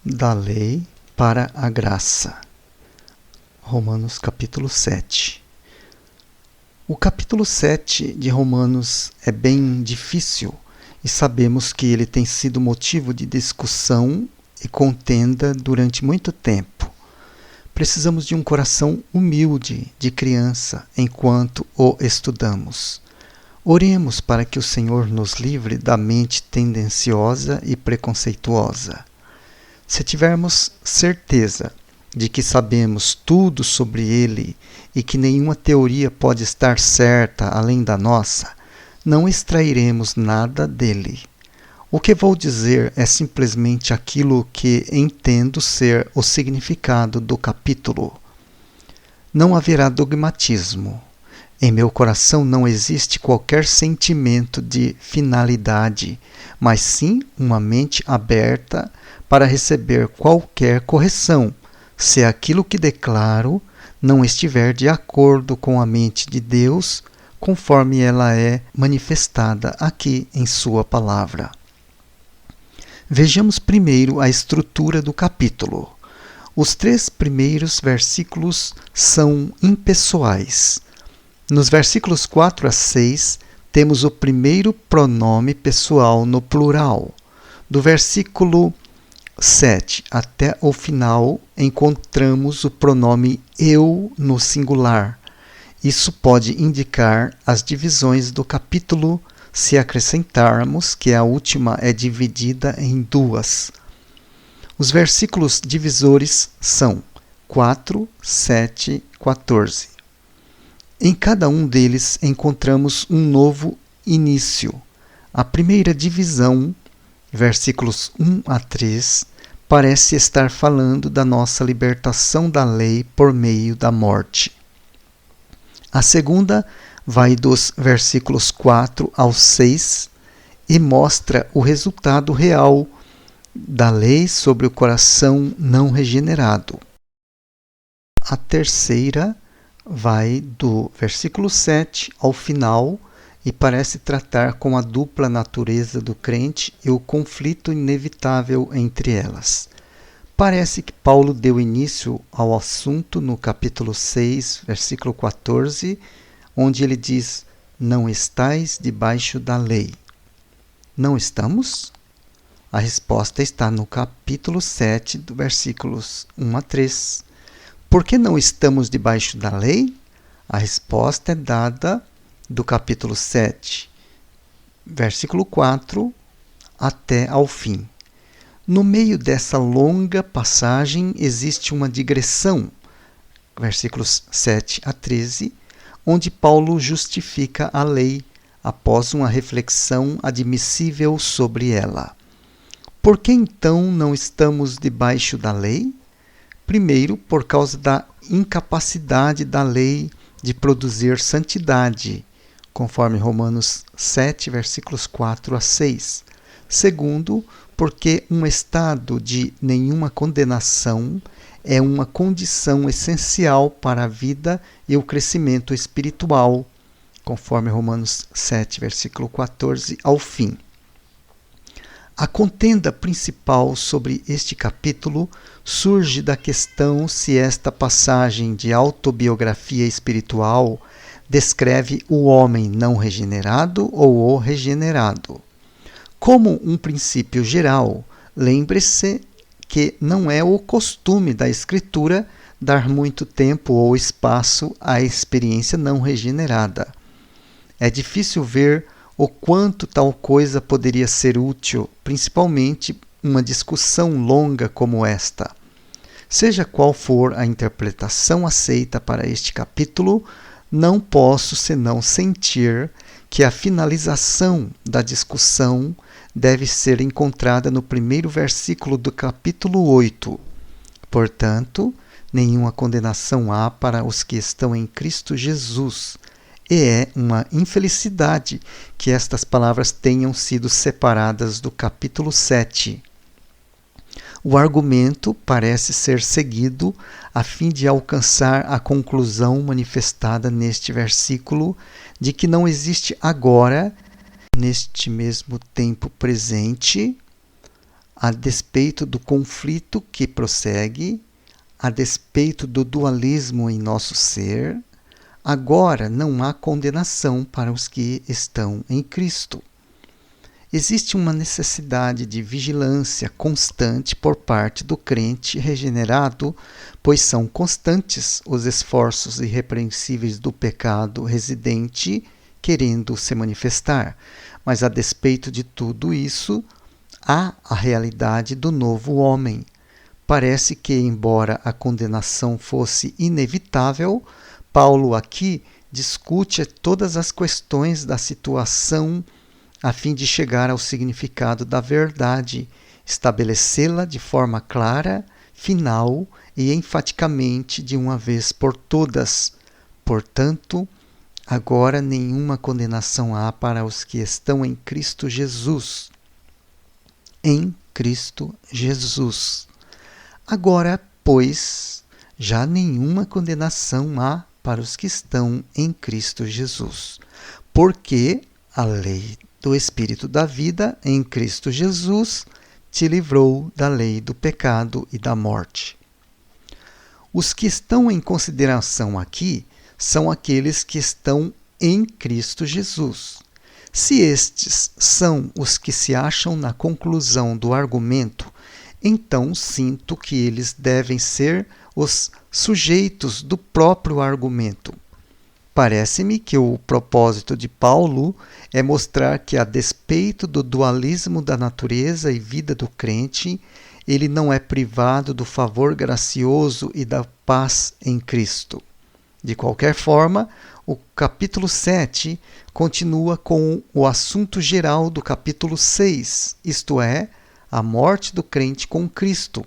Da lei para a graça. Romanos capítulo 7. O capítulo 7 de Romanos é bem difícil e sabemos que ele tem sido motivo de discussão e contenda durante muito tempo. Precisamos de um coração humilde de criança enquanto o estudamos. Oremos para que o Senhor nos livre da mente tendenciosa e preconceituosa. Se tivermos certeza de que sabemos tudo sobre ele e que nenhuma teoria pode estar certa além da nossa, não extrairemos nada dele. O que vou dizer é simplesmente aquilo que entendo ser o significado do capítulo. Não haverá dogmatismo. Em meu coração não existe qualquer sentimento de finalidade, mas sim uma mente aberta para receber qualquer correção, se aquilo que declaro não estiver de acordo com a mente de Deus, conforme ela é manifestada aqui em sua palavra. Vejamos primeiro a estrutura do capítulo. Os 3 primeiros versículos são impessoais. Nos versículos 4 a 6, temos o primeiro pronome pessoal no plural. Do versículo 7 até o final, encontramos o pronome eu no singular. Isso pode indicar as divisões do capítulo se acrescentarmos que a última é dividida em 2. Os versículos divisores são 4, 7, 14. Em cada um deles encontramos um novo início. A primeira divisão, versículos 1 a 3, parece estar falando da nossa libertação da lei por meio da morte. A segunda vai dos versículos 4 ao 6 e mostra o resultado real da lei sobre o coração não regenerado. A terceira vai do versículo 7 ao final e parece tratar com a dupla natureza do crente e o conflito inevitável entre elas. Parece que Paulo deu início ao assunto no capítulo 6, versículo 14, onde ele diz: não estais debaixo da lei. Não estamos? A resposta está no capítulo 7, do versículos 1 a 3. Por que não estamos debaixo da lei? A resposta é dada do capítulo 7, versículo 4, até ao fim. No meio dessa longa passagem existe uma digressão, versículos 7 a 13, onde Paulo justifica a lei após uma reflexão admissível sobre ela. Por que então não estamos debaixo da lei? Primeiro, por causa da incapacidade da lei de produzir santidade, conforme Romanos 7, versículos 4 a 6. Segundo, porque um estado de nenhuma condenação é uma condição essencial para a vida e o crescimento espiritual, conforme Romanos 7, versículo 14 ao fim. A contenda principal sobre este capítulo surge da questão se esta passagem de autobiografia espiritual descreve o homem não regenerado ou o regenerado. Como um princípio geral, lembre-se que não é o costume da Escritura dar muito tempo ou espaço à experiência não regenerada. É difícil ver o quanto tal coisa poderia ser útil, principalmente uma discussão longa como esta. Seja qual for a interpretação aceita para este capítulo, não posso senão sentir que a finalização da discussão deve ser encontrada no primeiro versículo do capítulo 8. Portanto, nenhuma condenação há para os que estão em Cristo Jesus. E é uma infelicidade que estas palavras tenham sido separadas do capítulo 7. O argumento parece ser seguido a fim de alcançar a conclusão manifestada neste versículo de que não existe agora, neste mesmo tempo presente, a despeito do conflito que prossegue, a despeito do dualismo em nosso ser, agora não há condenação para os que estão em Cristo. Existe uma necessidade de vigilância constante por parte do crente regenerado, pois são constantes os esforços irrepreensíveis do pecado residente querendo se manifestar. Mas a despeito de tudo isso, há a realidade do novo homem. Parece que, embora a condenação fosse inevitável, Paulo aqui discute todas as questões da situação a fim de chegar ao significado da verdade, estabelecê-la de forma clara, final e enfaticamente de uma vez por todas. Portanto, agora nenhuma condenação há para os que estão em Cristo Jesus. Em Cristo Jesus. Agora, pois, já nenhuma condenação há para os que estão em Cristo Jesus, porque a lei do Espírito da vida em Cristo Jesus te livrou da lei do pecado e da morte. Os que estão em consideração aqui são aqueles que estão em Cristo Jesus. Se estes são os que se acham na conclusão do argumento, então sinto que eles devem ser os sujeitos do próprio argumento. Parece-me que o propósito de Paulo é mostrar que, a despeito do dualismo da natureza e vida do crente, ele não é privado do favor gracioso e da paz em Cristo. De qualquer forma, o capítulo 7 continua com o assunto geral do capítulo 6, isto é, a morte do crente com Cristo.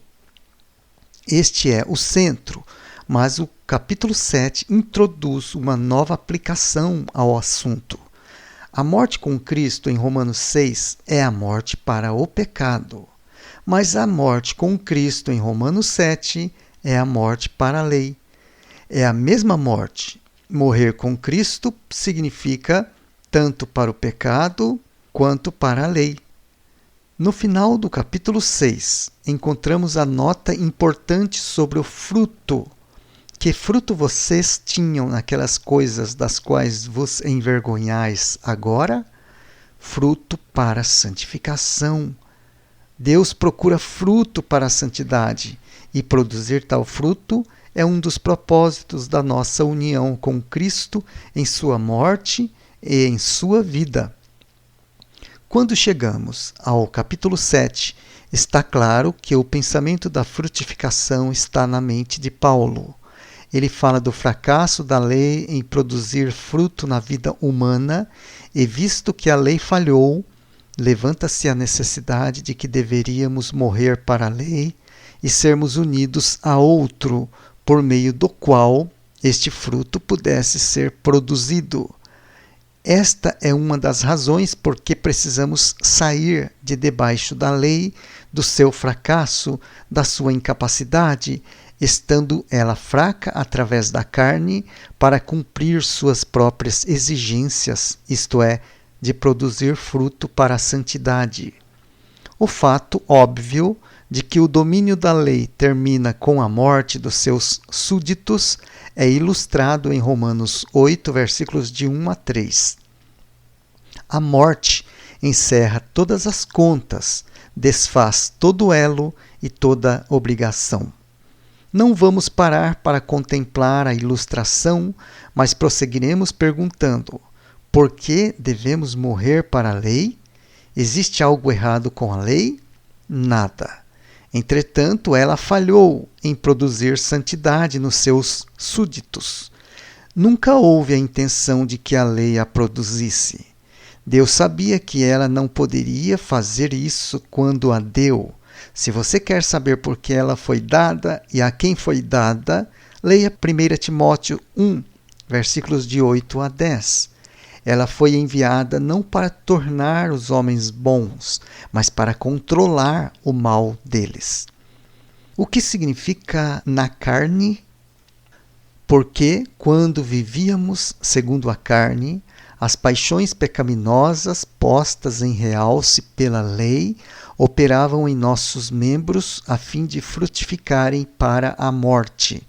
Este é o centro, mas o capítulo 7 introduz uma nova aplicação ao assunto. A morte com Cristo, em Romanos 6, é a morte para o pecado. Mas a morte com Cristo, em Romanos 7, é a morte para a lei. É a mesma morte. Morrer com Cristo significa tanto para o pecado quanto para a lei. No final do capítulo 6, encontramos a nota importante sobre o fruto. Que fruto vocês tinham naquelas coisas das quais vos envergonhais agora? Fruto para a santificação. Deus procura fruto para a santidade, e produzir tal fruto é um dos propósitos da nossa união com Cristo em sua morte e em sua vida. Quando chegamos ao capítulo 7, está claro que o pensamento da frutificação está na mente de Paulo. Ele fala do fracasso da lei em produzir fruto na vida humana, e visto que a lei falhou, levanta-se a necessidade de que deveríamos morrer para a lei e sermos unidos a outro, por meio do qual este fruto pudesse ser produzido. Esta é uma das razões por que precisamos sair de debaixo da lei, do seu fracasso, da sua incapacidade, estando ela fraca através da carne, para cumprir suas próprias exigências, isto é, de produzir fruto para a santidade. O fato óbvio de que o domínio da lei termina com a morte dos seus súditos é ilustrado em Romanos 8, versículos de 1 a 3. A morte encerra todas as contas, desfaz todo elo e toda obrigação. Não vamos parar para contemplar a ilustração, mas prosseguiremos perguntando: por que devemos morrer para a lei? Existe algo errado com a lei? Nada. Entretanto, ela falhou em produzir santidade nos seus súditos. Nunca houve a intenção de que a lei a produzisse. Deus sabia que ela não poderia fazer isso quando a deu. Se você quer saber por que ela foi dada e a quem foi dada, leia 1 Timóteo 1, versículos de 8 a 10. Ela foi enviada não para tornar os homens bons, mas para controlar o mal deles. O que significa na carne? Porque, quando vivíamos segundo a carne, as paixões pecaminosas postas em realce pela lei operavam em nossos membros a fim de frutificarem para a morte.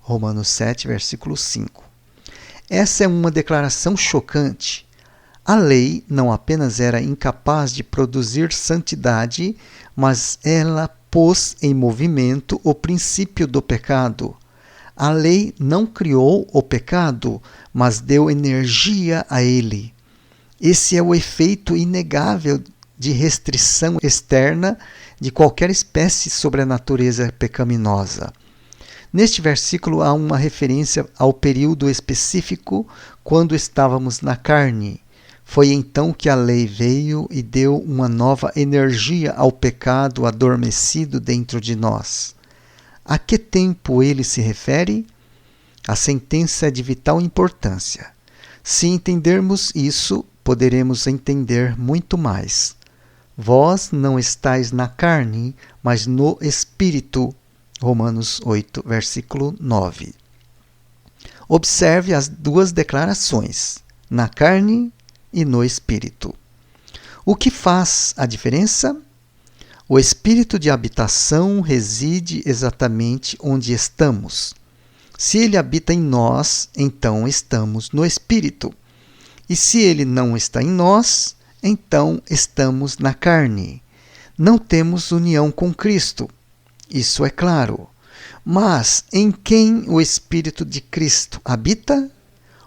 Romanos 7, versículo 5. Essa é uma declaração chocante. A lei não apenas era incapaz de produzir santidade, mas ela pôs em movimento o princípio do pecado. A lei não criou o pecado, mas deu energia a ele. Esse é o efeito inegável de restrição externa de qualquer espécie sobre a natureza pecaminosa. Neste versículo há uma referência ao período específico quando estávamos na carne. Foi então que a lei veio e deu uma nova energia ao pecado adormecido dentro de nós. A que tempo ele se refere? A sentença é de vital importância. Se entendermos isso, poderemos entender muito mais. Vós não estáis na carne, mas no Espírito. Romanos 8, versículo 9. Observe as duas declarações, na carne e no Espírito. O que faz a diferença? O Espírito de habitação reside exatamente onde estamos. Se ele habita em nós, então estamos no Espírito. E se ele não está em nós, então estamos na carne. Não temos união com Cristo. Isso é claro. Mas em quem o Espírito de Cristo habita?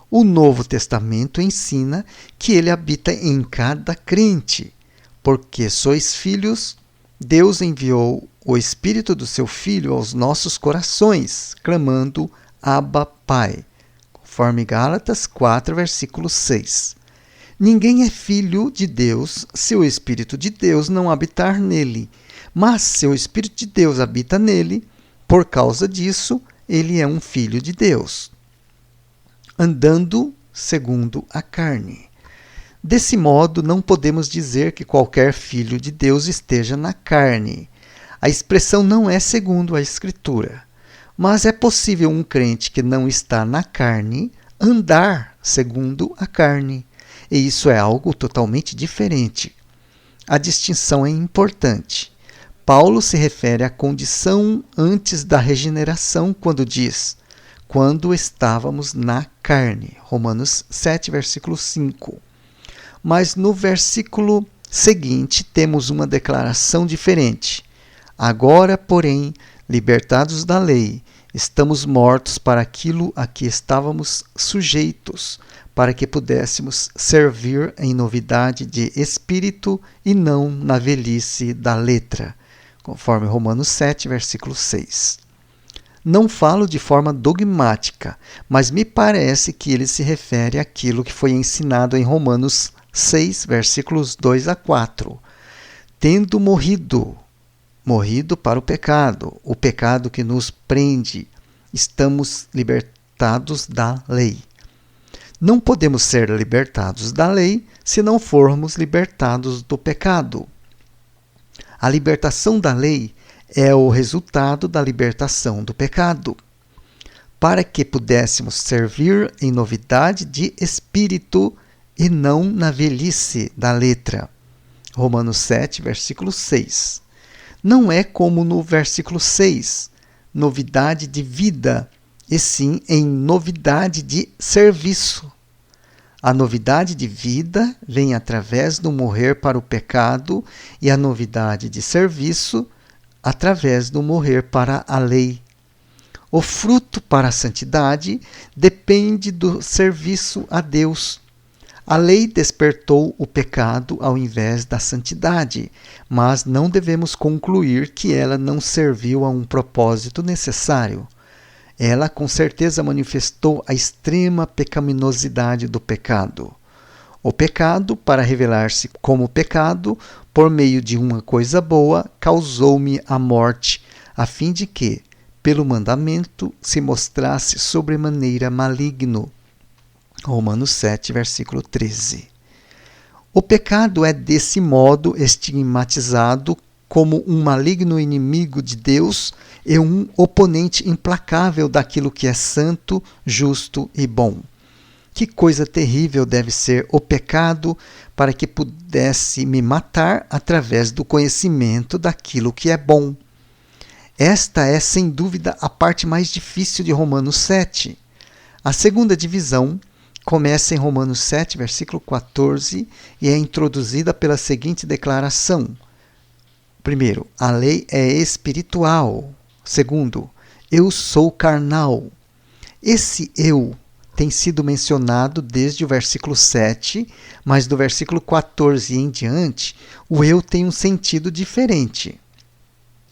O Novo Testamento ensina que ele habita em cada crente. Porque sois filhos, Deus enviou o Espírito do seu Filho aos nossos corações, clamando Abba, Pai. Conforme Gálatas 4, versículo 6. Ninguém é filho de Deus se o Espírito de Deus não habitar nele. Mas se o Espírito de Deus habita nele, por causa disso, ele é um filho de Deus, andando segundo a carne. Desse modo, não podemos dizer que qualquer filho de Deus esteja na carne. A expressão não é segundo a Escritura. Mas é possível um crente que não está na carne andar segundo a carne. E isso é algo totalmente diferente. A distinção é importante. Paulo se refere à condição antes da regeneração quando diz, quando estávamos na carne. Romanos 7, versículo 5. Mas no versículo seguinte temos uma declaração diferente. Agora, porém, libertados da lei, estamos mortos para aquilo a que estávamos sujeitos, para que pudéssemos servir em novidade de espírito e não na velhice da letra. Conforme Romanos 7, versículo 6. Não falo de forma dogmática, mas me parece que ele se refere àquilo que foi ensinado em Romanos 6, versículos 2 a 4. Tendo morrido para o pecado que nos prende, estamos libertados da lei. Não podemos ser libertados da lei se não formos libertados do pecado. A libertação da lei é o resultado da libertação do pecado. Para que pudéssemos servir em novidade de espírito e não na velhice da letra. Romanos 7, versículo 6. Não é como no versículo 6, novidade de vida, e sim em novidade de serviço. A novidade de vida vem através do morrer para o pecado e a novidade de serviço através do morrer para a lei. O fruto para a santidade depende do serviço a Deus. A lei despertou o pecado ao invés da santidade, mas não devemos concluir que ela não serviu a um propósito necessário. Ela com certeza manifestou a extrema pecaminosidade do pecado. O pecado, para revelar-se como pecado, por meio de uma coisa boa, causou-me a morte, a fim de que, pelo mandamento, se mostrasse sobremaneira maligno. Romanos 7, versículo 13. O pecado é desse modo estigmatizado como um maligno inimigo de Deus e um oponente implacável daquilo que é santo, justo e bom. Que coisa terrível deve ser o pecado para que pudesse me matar através do conhecimento daquilo que é bom. Esta é, sem dúvida, a parte mais difícil de Romanos 7. A segunda divisão começa em Romanos 7, versículo 14, e é introduzida pela seguinte declaração. Primeiro, a lei é espiritual. Segundo, eu sou carnal. Esse eu tem sido mencionado desde o versículo 7, mas do versículo 14 em diante, o eu tem um sentido diferente.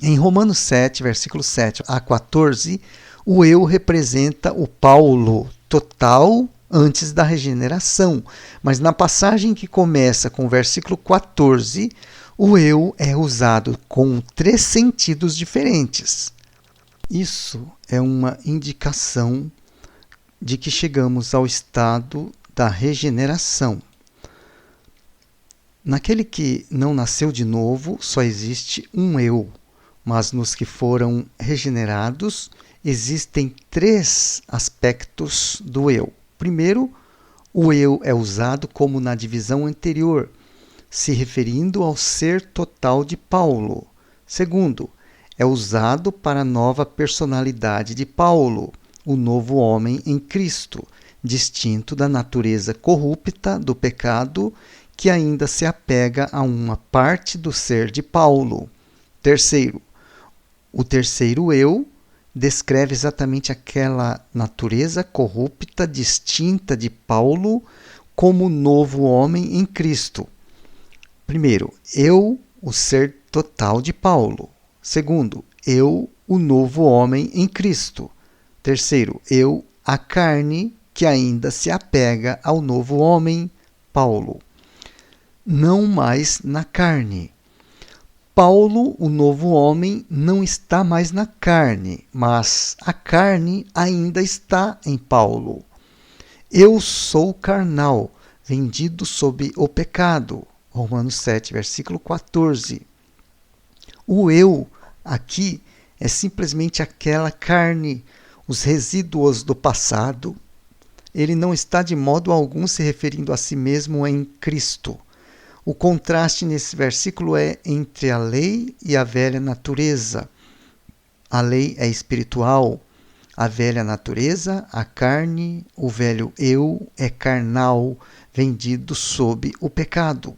Em Romanos 7, versículo 7 a 14, o eu representa o Paulo total antes da regeneração. Mas na passagem que começa com o versículo 14, o eu é usado com 3 sentidos diferentes. Isso é uma indicação de que chegamos ao estado da regeneração. Naquele que não nasceu de novo, só existe um eu, mas nos que foram regenerados, existem 3 aspectos do eu. Primeiro, o eu é usado como na divisão anterior, se referindo ao ser total de Paulo. Segundo, é usado para a nova personalidade de Paulo, o novo homem em Cristo, distinto da natureza corrupta do pecado que ainda se apega a uma parte do ser de Paulo. Terceiro, o terceiro eu descreve exatamente aquela natureza corrupta distinta de Paulo como novo homem em Cristo. Primeiro, eu, o ser total de Paulo. Segundo, eu, o novo homem em Cristo. Terceiro, eu, a carne que ainda se apega ao novo homem, Paulo. Não mais na carne. Paulo, o novo homem, não está mais na carne, mas a carne ainda está em Paulo. Eu sou carnal, vendido sob o pecado. Romanos 7, versículo 14. O eu aqui é simplesmente aquela carne, os resíduos do passado. Ele não está de modo algum se referindo a si mesmo em Cristo. O contraste nesse versículo é entre a lei e a velha natureza. A lei é espiritual, a velha natureza, a carne, o velho eu é carnal, vendido sob o pecado.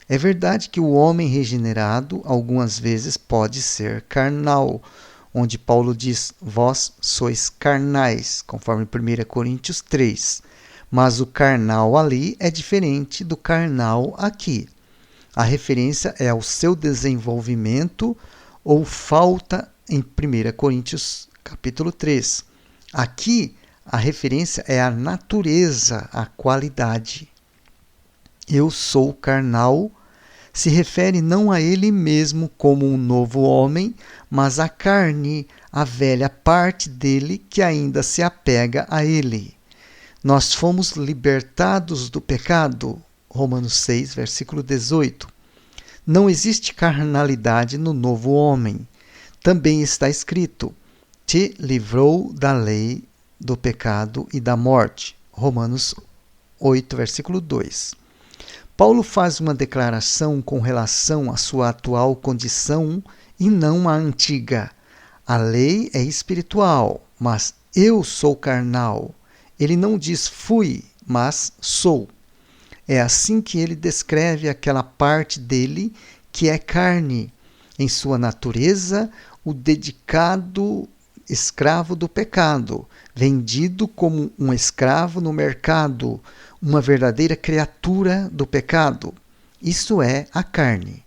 É verdade que o homem regenerado algumas vezes pode ser carnal, onde Paulo diz, vós sois carnais, conforme 1 Coríntios 3. Mas o carnal ali é diferente do carnal aqui. A referência é ao seu desenvolvimento ou falta em 1 Coríntios capítulo 3. Aqui, a referência é à natureza, à qualidade. Eu sou carnal se refere não a ele mesmo como um novo homem, mas à carne, a velha parte dele que ainda se apega a ele. Nós fomos libertados do pecado. Romanos 6, versículo 18. Não existe carnalidade no novo homem. Também está escrito, te livrou da lei, do pecado e da morte. Romanos 8, versículo 2. Paulo faz uma declaração com relação à sua atual condição e não à antiga. A lei é espiritual, mas eu sou carnal. Ele não diz fui, mas sou. É assim que ele descreve aquela parte dele que é carne, em sua natureza, o dedicado escravo do pecado, vendido como um escravo no mercado, uma verdadeira criatura do pecado. Isso é a carne.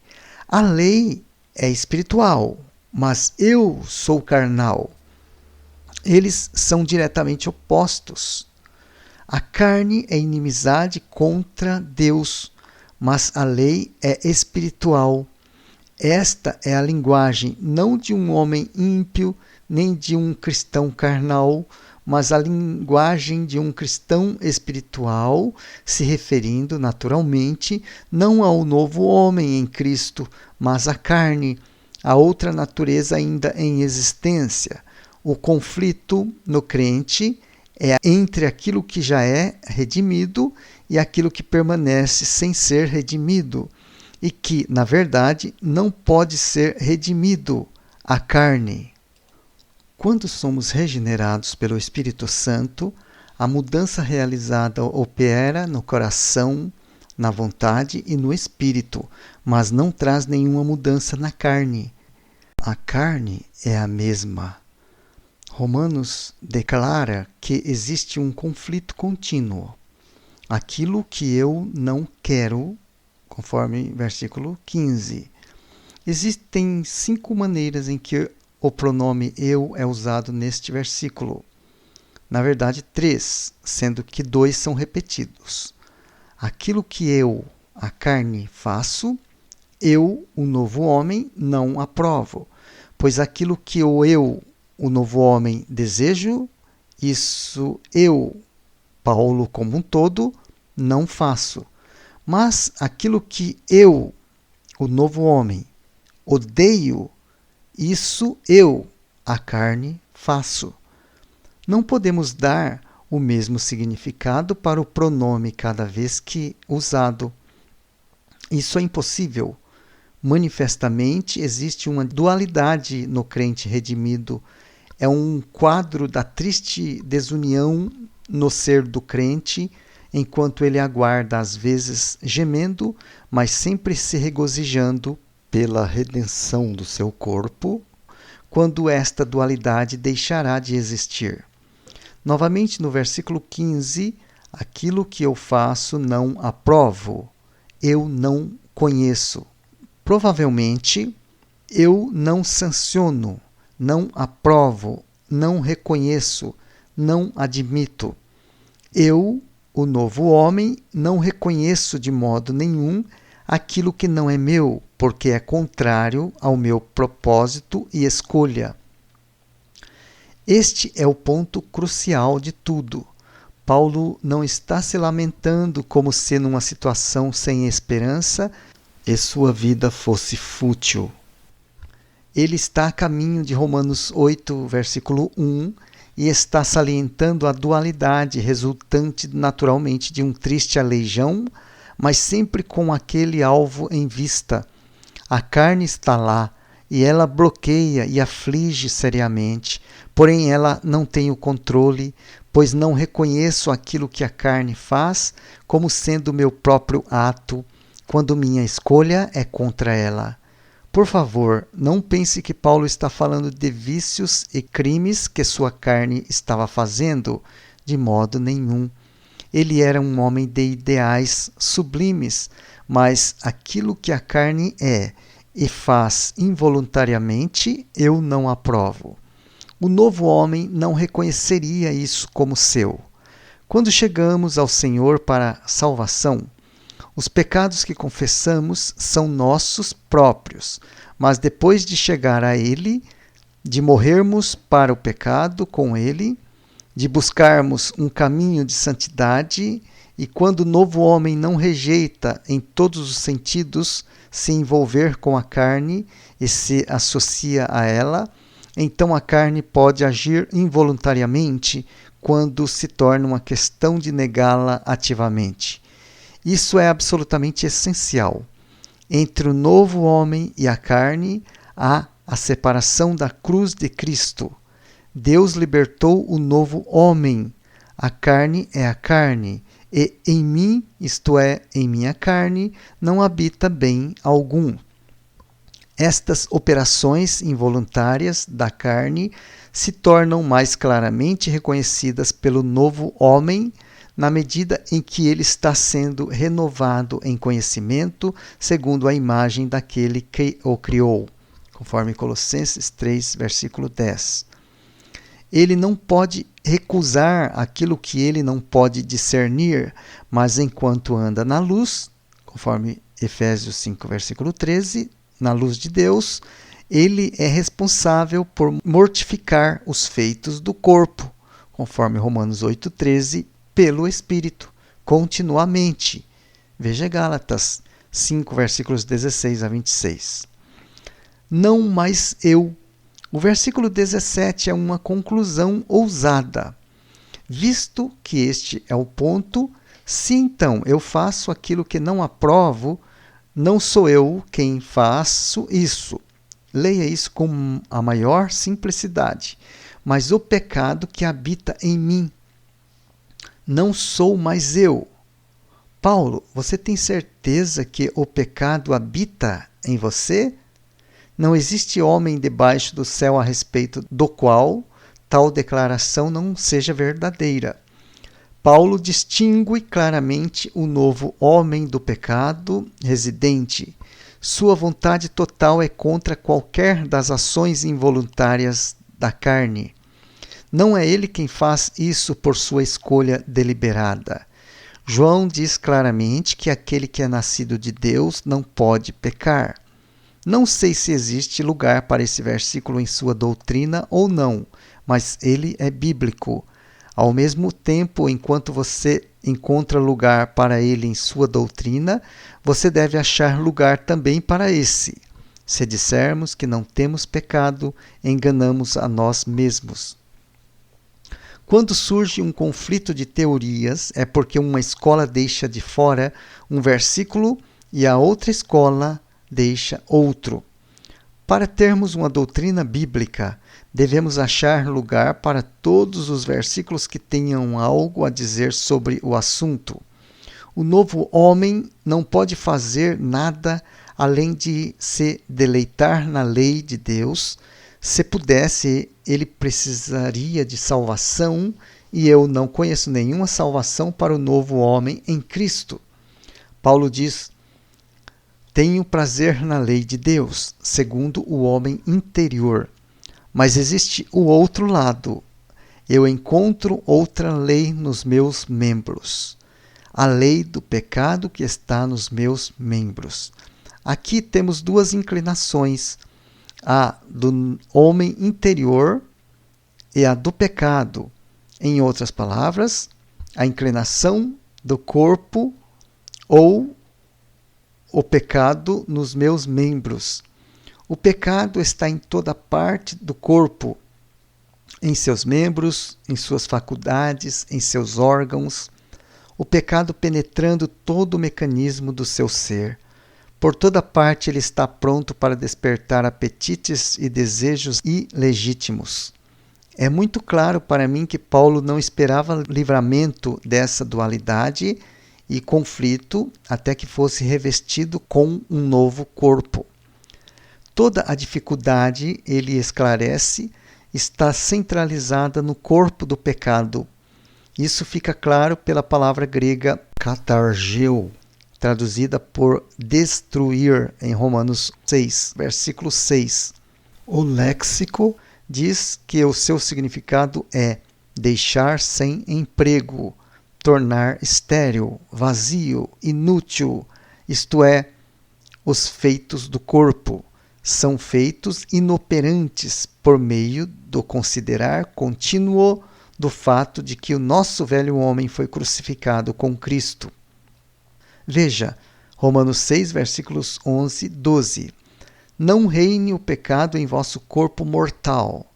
A lei é espiritual, mas eu sou carnal. Eles são diretamente opostos. A carne é inimizade contra Deus, mas a lei é espiritual. Esta é a linguagem não de um homem ímpio, nem de um cristão carnal, mas a linguagem de um cristão espiritual, se referindo naturalmente não ao novo homem em Cristo, mas à carne, a outra natureza ainda em existência. O conflito no crente é entre aquilo que já é redimido e aquilo que permanece sem ser redimido, e que, na verdade, não pode ser redimido, a carne. Quando somos regenerados pelo Espírito Santo, a mudança realizada opera no coração, na vontade e no espírito, mas não traz nenhuma mudança na carne. A carne é a mesma. Romanos declara que existe um conflito contínuo. Aquilo que eu não quero, conforme versículo 15. Existem 5 maneiras em que o pronome eu é usado neste versículo. Na verdade, 3, sendo que 2 são repetidos. Aquilo que eu, a carne, faço, eu, o novo homem, não aprovo. Pois aquilo que eu, o novo homem, desejo, isso eu, Paulo como um todo, não faço. Mas aquilo que eu, o novo homem, odeio, isso eu, a carne, faço. Não podemos dar o mesmo significado para o pronome cada vez que usado. Isso é impossível. Manifestamente existe uma dualidade no crente redimido. É um quadro da triste desunião no ser do crente, enquanto ele aguarda, às vezes gemendo, mas sempre se regozijando pela redenção do seu corpo, quando esta dualidade deixará de existir. Novamente no versículo 15, aquilo que eu faço não aprovo, eu não conheço. Provavelmente, eu não sanciono, não aprovo, não reconheço, não admito. Eu, o novo homem, não reconheço de modo nenhum aquilo que não é meu, porque é contrário ao meu propósito e escolha. Este é o ponto crucial de tudo. Paulo não está se lamentando como se numa situação sem esperança e sua vida fosse fútil. Ele está a caminho de Romanos 8, versículo 1, e está salientando a dualidade resultante naturalmente de um triste aleijão, mas sempre com aquele alvo em vista. A carne está lá, e ela bloqueia e aflige seriamente, porém ela não tem o controle, pois não reconheço aquilo que a carne faz como sendo meu próprio ato, quando minha escolha é contra ela. Por favor, não pense que Paulo está falando de vícios e crimes que sua carne estava fazendo, de modo nenhum. Ele era um homem de ideais sublimes, mas aquilo que a carne é e faz involuntariamente, eu não aprovo. O novo homem não reconheceria isso como seu. Quando chegamos ao Senhor para a salvação, os pecados que confessamos são nossos próprios, mas depois de chegar a Ele, de morrermos para o pecado com Ele, de buscarmos um caminho de santidade, e quando o novo homem não rejeita em todos os sentidos se envolver com a carne e se associa a ela, então a carne pode agir involuntariamente quando se torna uma questão de negá-la ativamente. Isso é absolutamente essencial. Entre o novo homem e a carne há a separação da cruz de Cristo. Deus libertou o novo homem. A carne é a carne, e em mim, isto é, em minha carne, não habita bem algum. Estas operações involuntárias da carne se tornam mais claramente reconhecidas pelo novo homem na medida em que ele está sendo renovado em conhecimento segundo a imagem daquele que o criou, conforme Colossenses 3, versículo 10. Ele não pode recusar aquilo que ele não pode discernir, mas enquanto anda na luz, conforme Efésios 5, versículo 13, na luz de Deus, ele é responsável por mortificar os feitos do corpo, conforme Romanos 8,13, pelo Espírito, continuamente. Veja Gálatas 5, versículos 16 a 26. Não mais eu. O versículo 17 é uma conclusão ousada. Visto que este é o ponto, se então eu faço aquilo que não aprovo, não sou eu quem faço isso. Leia isso com a maior simplicidade. Mas o pecado que habita em mim, não sou mais eu. Paulo, você tem certeza que o pecado habita em você? Não existe homem debaixo do céu a respeito do qual tal declaração não seja verdadeira. Paulo distingue claramente o novo homem do pecado residente. Sua vontade total é contra qualquer das ações involuntárias da carne. Não é ele quem faz isso por sua escolha deliberada. João diz claramente que aquele que é nascido de Deus não pode pecar. Não sei se existe lugar para esse versículo em sua doutrina ou não, mas ele é bíblico. Ao mesmo tempo, enquanto você encontra lugar para ele em sua doutrina, você deve achar lugar também para esse. Se dissermos que não temos pecado, enganamos a nós mesmos. Quando surge um conflito de teorias, é porque uma escola deixa de fora um versículo e a outra escola deixa outro. Para termos uma doutrina bíblica, devemos achar lugar para todos os versículos que tenham algo a dizer sobre o assunto. O novo homem não pode fazer nada além de se deleitar na lei de Deus. Se pudesse, ele precisaria de salvação, e eu não conheço nenhuma salvação para o novo homem em Cristo. Paulo diz: tenho prazer na lei de Deus, segundo o homem interior. Mas existe o outro lado. Eu encontro outra lei nos meus membros. A lei do pecado que está nos meus membros. Aqui temos duas inclinações. A do homem interior e a do pecado. Em outras palavras, a inclinação do corpo ou o pecado nos meus membros. O pecado está em toda parte do corpo, em seus membros, em suas faculdades, em seus órgãos. O pecado penetrando todo o mecanismo do seu ser. Por toda parte ele está pronto para despertar apetites e desejos ilegítimos. É muito claro para mim que Paulo não esperava livramento dessa dualidade e conflito até que fosse revestido com um novo corpo. Toda a dificuldade, ele esclarece, está centralizada no corpo do pecado. Isso fica claro pela palavra grega katargeu, traduzida por destruir em Romanos 6, versículo 6. O léxico diz que o seu significado é deixar sem emprego, tornar estéril, vazio, inútil, isto é, os feitos do corpo são feitos inoperantes por meio do considerar contínuo do fato de que o nosso velho homem foi crucificado com Cristo. Veja, Romanos 6, versículos 11 e 12. Não reine o pecado em vosso corpo mortal.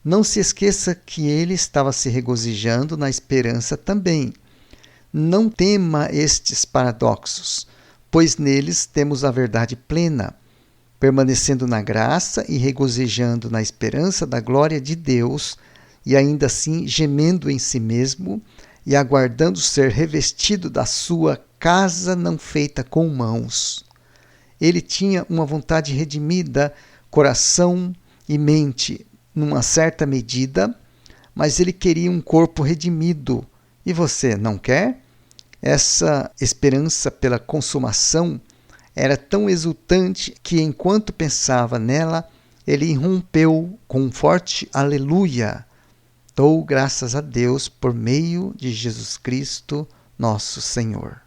Não se esqueça que ele estava se regozijando na esperança também. Não tema estes paradoxos, pois neles temos a verdade plena, permanecendo na graça e regozijando na esperança da glória de Deus, e ainda assim gemendo em si mesmo e aguardando ser revestido da sua casa não feita com mãos. Ele tinha uma vontade redimida, coração e mente, numa certa medida, mas ele queria um corpo redimido. E você não quer? Essa esperança pela consumação era tão exultante que, enquanto pensava nela, ele irrompeu com um forte aleluia. Dou graças a Deus por meio de Jesus Cristo, nosso Senhor.